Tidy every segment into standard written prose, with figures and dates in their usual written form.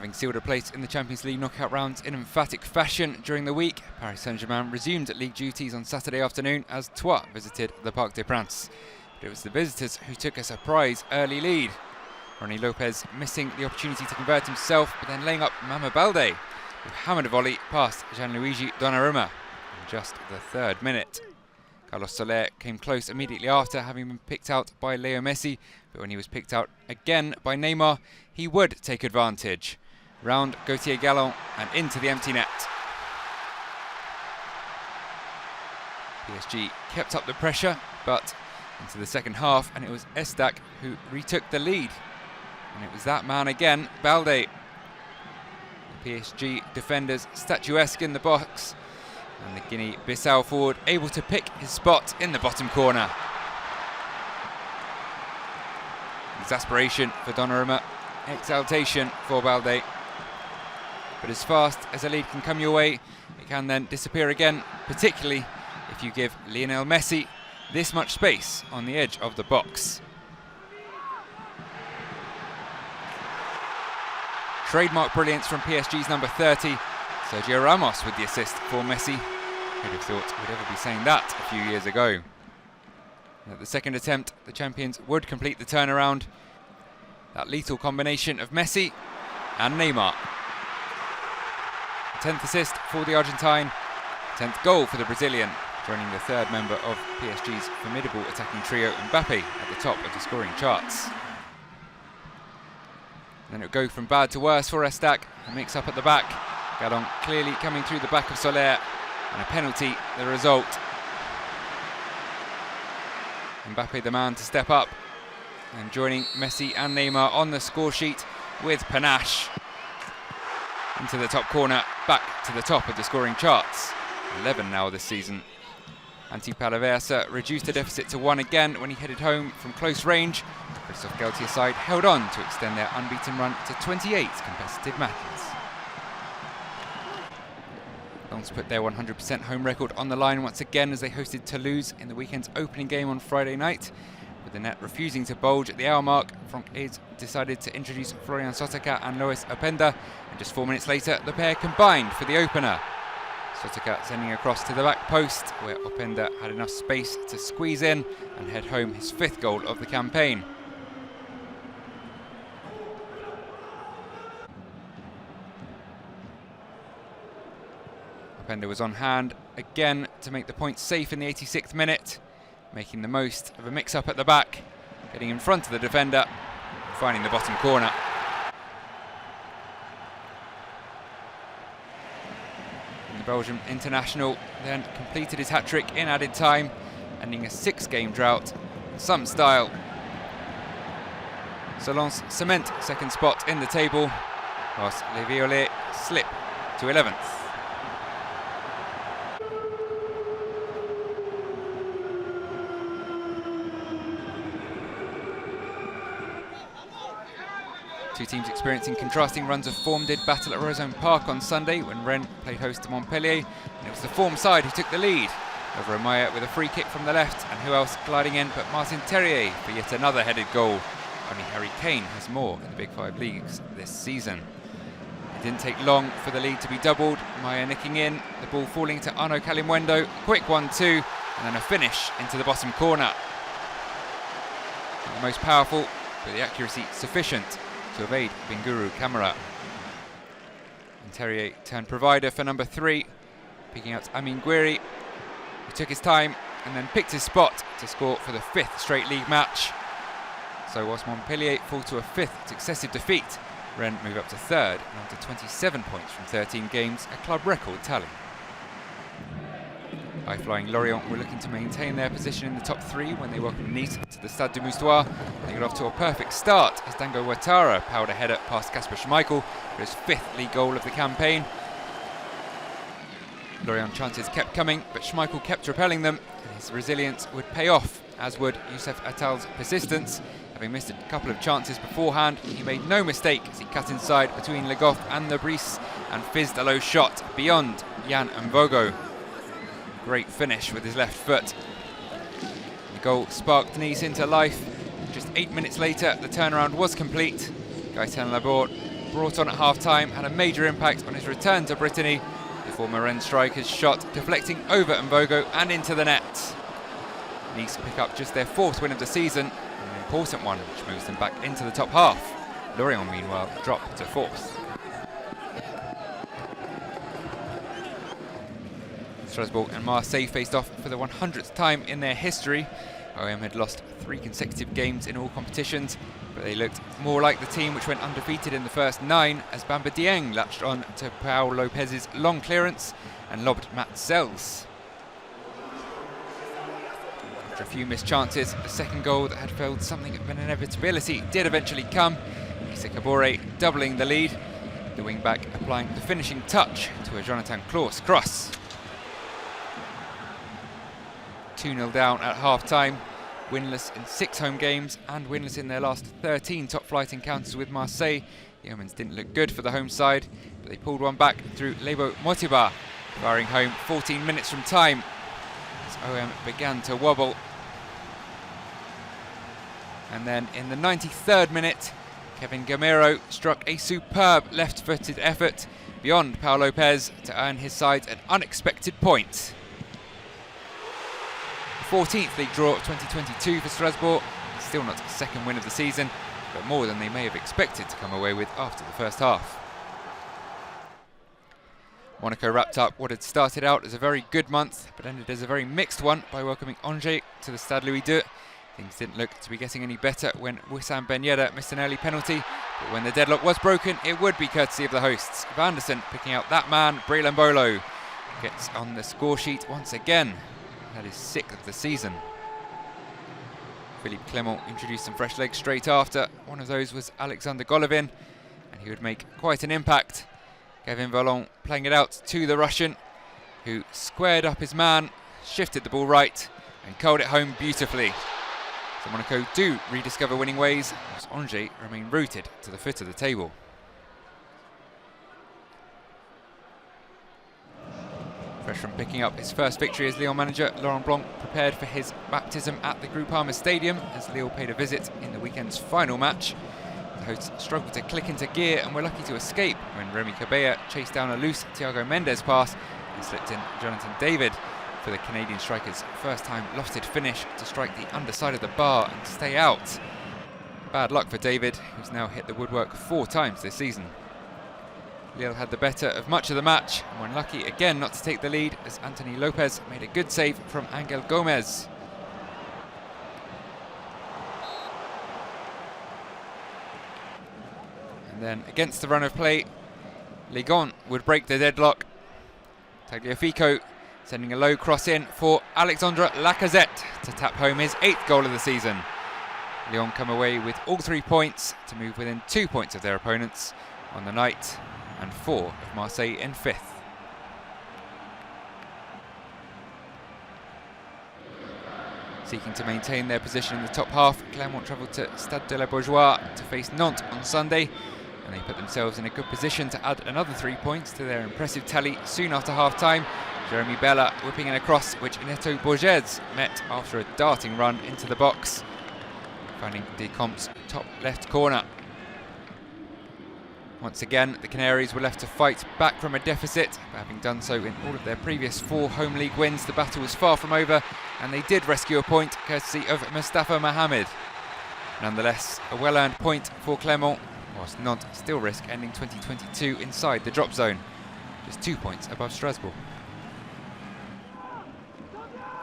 Having sealed a place in the Champions League knockout rounds in emphatic fashion during the week, Paris Saint-Germain resumed League duties on Saturday afternoon as Troyes visited the Parc des Princes. But it was the visitors who took a surprise early lead. Ronnie Lopez missing the opportunity to convert himself, but then laying up Mama Balde, who hammered a volley past Gianluigi Donnarumma in just the 3rd minute. Carlos Soler came close immediately after, having been picked out by Leo Messi, but when he was picked out again by Neymar, he would take advantage. Round Gauthier Galland and into the empty net. PSG kept up the pressure, but into the second half, and it was ESTAC who retook the lead. And it was that man again, Balde. The PSG defenders statuesque in the box, and the Guinea-Bissau forward able to pick his spot in the bottom corner. Exasperation for Donnarumma, exaltation for Balde. But as fast as a lead can come your way, it can then disappear again, particularly if you give Lionel Messi this much space on the edge of the box. Trademark brilliance from PSG's number 30, Sergio Ramos with the assist for Messi. Who'd have thought we'd ever be saying that a few years ago. And at the second attempt, the champions would complete the turnaround. That lethal combination of Messi and Neymar. 10th assist for the Argentine, 10th goal for the Brazilian, joining the 3rd member of PSG's formidable attacking trio, Mbappe, at the top of the scoring charts. Then it would go from bad to worse for ESTAC, a mix-up at the back. Galland clearly coming through the back of Soler, and a penalty, the result. Mbappe the man to step up, and joining Messi and Neymar on the score sheet with panache. Into the top corner, back to the top of the scoring charts. 11 now this season. Antti Palaversa reduced the deficit to 1 again when he headed home from close range. Christophe Galtier's side held on to extend their unbeaten run to 28 competitive matches. Lens put their 100% home record on the line once again as they hosted Toulouse in the weekend's opening game on Friday night. With the net refusing to bulge at the hour mark, Franck Aids decided to introduce Florian Sotoka and Loïs Openda, and just 4 minutes later the pair combined for the opener. Sotoka sending across to the back post, where Openda had enough space to squeeze in and head home his 5th goal of the campaign. Openda was on hand again to make the point safe in the 86th minute, making the most of a mix-up at the back, getting in front of the defender, finding the bottom corner. And the Belgian international then completed his hat-trick in added time, ending a 6-game drought in some style. So Lens cement 2nd spot in the table, whilst Les Violets slip to 11th. Two teams experiencing contrasting runs of form did battle at Roazhon Park on Sunday when Rennes played host to Montpellier, and it was the form side who took the lead over Amaya with a free kick from the left, and who else gliding in but Martin Terrier for yet another headed goal. Only Harry Kane has more in the Big 5 leagues this season. It didn't take long for the lead to be doubled, Maya nicking in, the ball falling to Arnaud Kalimwendo, quick 1-2, and then a finish into the bottom corner. Not the most powerful, but the accuracy sufficient to evade Binguru Kamara. And Terrier turned provider for number 3, picking out Amin Gouiri, who took his time and then picked his spot to score for the 5th straight league match. So whilst Montpellier fall to a 5th successive defeat, Rennes move up to 3rd and on to 27 points from 13 games, a club record tally. High-flying Lorient were looking to maintain their position in the top 3 when they welcomed Nice to the Stade de Moustoir. They got off to a perfect start as Dango Ouattara powered a header past Kasper Schmeichel for his 5th league goal of the campaign. Lorient chances kept coming, but Schmeichel kept repelling them, and his resilience would pay off, as would Youssef Attal's persistence. Having missed a couple of chances beforehand, he made no mistake as he cut inside between Le Goff and the Brice and fizzed a low shot beyond Yann Mvogo. Great finish with his left foot. The goal sparked Nice into life. Just 8 minutes later, the turnaround was complete. Gaëtan Laborde brought on at half-time, had a major impact on his return to Brittany. The former Rennes striker's shot deflecting over Mbogo and into the net. Nice pick up just their 4th win of the season, an important one which moves them back into the top half. Lorient, meanwhile, drop to 4th. Strasbourg and Marseille faced off for the 100th time in their history. OM had lost 3 consecutive games in all competitions, but they looked more like the team which went undefeated in the first 9 as Bamba Dieng latched on to Paul Lopez's long clearance and lobbed Marseille's. After a few missed chances, a second goal that had felt something of an inevitability did eventually come. Issa Kabore doubling the lead, the wing-back applying the finishing touch to a Jonathan Claus cross. 2-0 down at half-time, winless in 6 home games and winless in their last 13 top-flight encounters with Marseille. The Omens didn't look good for the home side, but they pulled one back through Lebo Motiba, firing home 14 minutes from time as OM began to wobble. And then in the 93rd minute, Kevin Gamero struck a superb left-footed effort beyond Paul Lopez to earn his side an unexpected point. 14th league draw of 2022 for Strasbourg. Still not a second win of the season, but more than they may have expected to come away with after the first half. Monaco wrapped up what had started out as a very good month, but ended as a very mixed one by welcoming Angers to the Stade Louis II. Things didn't look to be getting any better when Wissam Ben Yedder missed an early penalty, but when the deadlock was broken, it would be courtesy of the hosts. Vanderson picking out that man, Brelin Bolo, gets on the score sheet once again. That is 6th of the season. Philippe Clement introduced some fresh legs straight after. One of those was Alexander Golovin, and he would make quite an impact. Kevin Vallon playing it out to the Russian, who squared up his man, shifted the ball right, and curled it home beautifully. So Monaco do rediscover winning ways, whilst Angers remain rooted to the foot of the table. Fresh from picking up his first victory as Lyon manager, Laurent Blanc prepared for his baptism at the Groupama Stadium as Lille paid a visit in the weekend's final match. The hosts struggled to click into gear and were lucky to escape when Remy Cabella chased down a loose Thiago Mendes pass and slipped in Jonathan David for the Canadian striker's first-time lofted finish to strike the underside of the bar and stay out. Bad luck for David, who's now hit the woodwork 4 times this season. Lille had the better of much of the match and were lucky again not to take the lead as Anthony Lopez made a good save from Angel Gomez. And then against the run of play, Ligue would break the deadlock. Tagliafico sending a low cross in for Alexandre Lacazette to tap home his 8th goal of the season. Lyon come away with all 3 points to move within 2 points of their opponents on the night, and 4 of Marseille in 5th. Seeking to maintain their position in the top half, Clermont travelled to Stade de la Beaujoire to face Nantes on Sunday, and they put themselves in a good position to add another 3 points to their impressive tally soon after half-time. Jeremy Bella whipping in a cross which Neto Borges met after a darting run into the box, finding Decompte's top left corner. Once again, the Canaries were left to fight back from a deficit, but having done so in all of their previous 4 home league wins, the battle was far from over, and they did rescue a point courtesy of Mustafa Mohamed. Nonetheless, a well-earned point for Clermont, whilst Nantes still risk ending 2022 inside the drop zone, just 2 points above Strasbourg.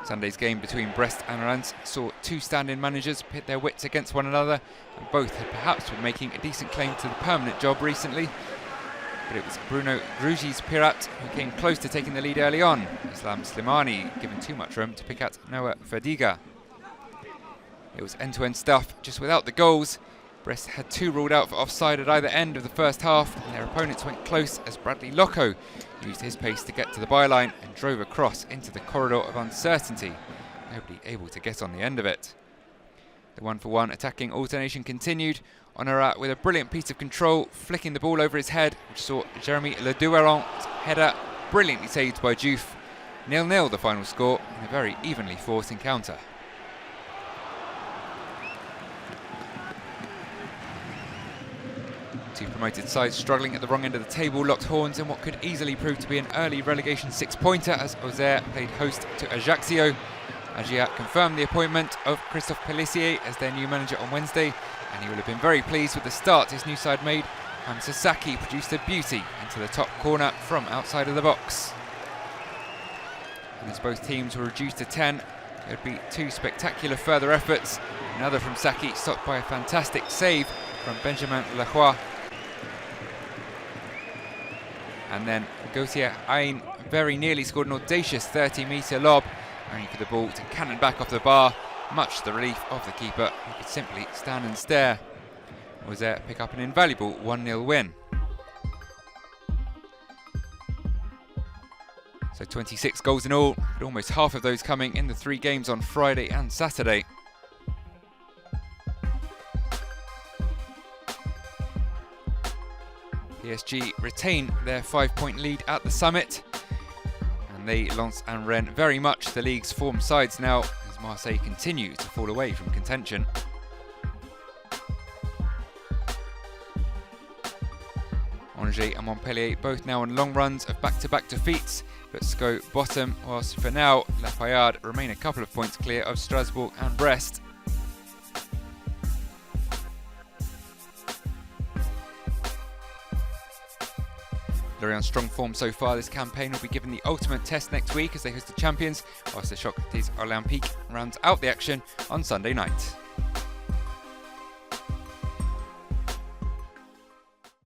Sunday's game between Brest and Reims saw 2 stand-in managers pit their wits against one another, and both had perhaps been making a decent claim to the permanent job recently. But it was Bruno Grugi's Pirat who came close to taking the lead early on, Islam Slimani given too much room to pick out Noah Verdiga. It was end-to-end stuff, just without the goals. Brest had 2 ruled out for offside at either end of the first half, and their opponents went close as Bradley Loco used his pace to get to the byline and drove across into the corridor of uncertainty, nobody able to get on the end of it. The 1-for-1 attacking alternation continued, Honorat with a brilliant piece of control, flicking the ball over his head, which saw Jeremy Le Douerant's header brilliantly saved by Diouf. 0-0 the final score in a very evenly fought encounter. Two promoted sides struggling at the wrong end of the table locked horns in what could easily prove to be an early relegation six-pointer as AUXERRE played host to AJACCIO. AJACCIO confirmed the appointment of Christophe Pellissier as their new manager on Wednesday, and he will have been very pleased with the start his new side made. Hamza SAKHI produced a beauty into the top corner from outside of the box. And as both teams were reduced to 10, there would be two spectacular further efforts. Another from SAKHI, stopped by a fantastic save from Benjamin Leroy. And then Gauthier Ain very nearly scored an audacious 30-metre lob, only for the ball to cannon back off the bar, much to the relief of the keeper, who could simply stand and stare. AUXERRE pick up an invaluable 1-0 win. So 26 goals in all, with almost half of those coming in the 3 games on Friday and Saturday. PSG retain their 5-point lead at the summit, and they, Lens and Rennes, very much the league's form sides now as Marseille continue to fall away from contention. Angers and Montpellier both now on long runs of back-to-back defeats, but SCO bottom, whilst for now La Fayard remain a couple of points clear of Strasbourg and Brest. Lorient's strong form so far this campaign will be given the ultimate test next week as they host the champions, whilst the Chocolat's Olympique rounds out the action on Sunday night.